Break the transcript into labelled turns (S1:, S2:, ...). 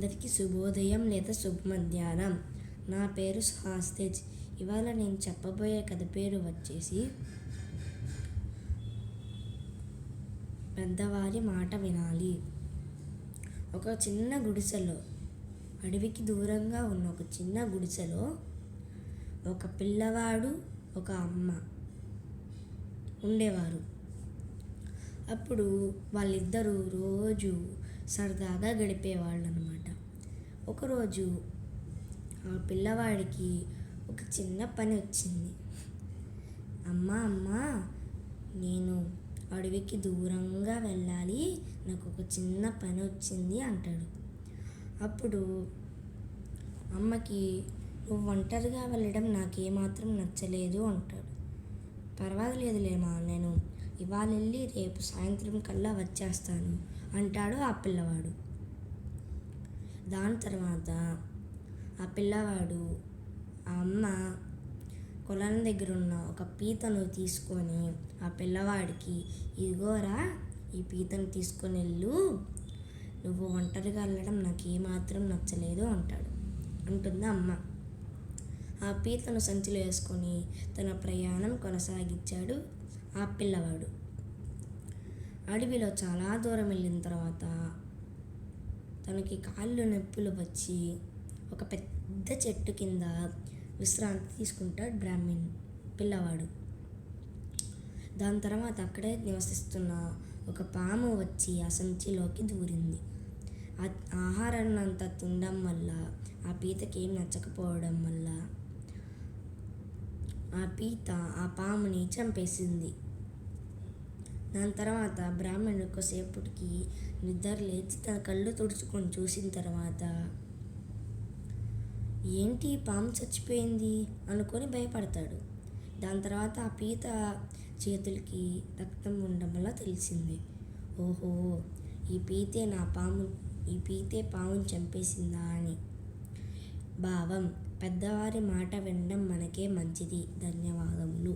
S1: అందరికీ శుభోదయం లేదా శుభ మధ్యాహ్నం. నా పేరు హాస్తేజ్. ఇవాళ నేను చెప్పబోయే కథ పేరు వచ్చేసి పెద్దవారి మాట వినాలి. ఒక చిన్న గుడిసెలో, అడవికి దూరంగా ఉన్న ఒక చిన్న గుడిసెలో ఒక పిల్లవాడు, ఒక అమ్మ ఉండేవారు. అప్పుడు వాళ్ళిద్దరూ రోజు సరదాగా గడిపేవాళ్ళు అన్నమాట. ఒకరోజు ఆ పిల్లవాడికి ఒక చిన్న పని వచ్చింది. అమ్మా, నేను అడవికి దూరంగా వెళ్ళాలి, నాకు ఒక చిన్న పని వచ్చింది అంటాడు. అప్పుడు అమ్మకి, నువ్వు ఒంటరిగా వెళ్ళడం నాకేమాత్రం నచ్చలేదు అంటాడు. పర్వాలేదులేమా, నేను ఇవాళ వెళ్ళి రేపు సాయంత్రం కల్లా వచ్చేస్తాను అంటాడు ఆ పిల్లవాడు. దాని తర్వాత ఆ పిల్లవాడు ఆ అమ్మ కొలం దగ్గర ఉన్న ఒక పీతను తీసుకొని ఆ పిల్లవాడికి, ఇదిగోరా, ఈ పీతను తీసుకొని వెళ్ళు, నువ్వు ఒంటరిగా వెళ్ళడం నాకు ఏమాత్రం నచ్చలేదు అంటుంది అమ్మ. ఆ పీతను సంచిలో వేసుకొని తన ప్రయాణం కొనసాగించాడు ఆ పిల్లవాడు. అడవిలో చాలా దూరం వెళ్ళిన తర్వాత తనకి కాళ్ళు నొప్పులు వచ్చి ఒక పెద్ద చెట్టు కింద విశ్రాంతి తీసుకుంటాడు పిల్లవాడు. దాని తర్వాత అక్కడే నివసిస్తున్న ఒక పాము వచ్చి ఆ సంచిలోకి దూరింది. ఆ ఆహారాన్ని అంతా తినడం వల్ల ఆ పీతకి ఏం నచ్చకపోవడం వల్ల ఆ పీత ఆ పాముని చంపేసింది. దాని తర్వాత బ్రాహ్మణుడు కొద్దిసేపటికి నిద్ర లేచి తన కళ్ళు తుడుచుకొని చూసిన తర్వాత, ఏంటి పాము చచ్చిపోయింది అనుకొని భయపడతాడు. దాని తర్వాత ఆ పీత చేతులకి రక్తం ఉండడం వల్ల తెలిసింది, ఓహో, ఈ పీతే పాముని చంపేసిందా అని. భావం: పెద్దవారి మాట వినడం మనకే మంచిది. ధన్యవాదములు.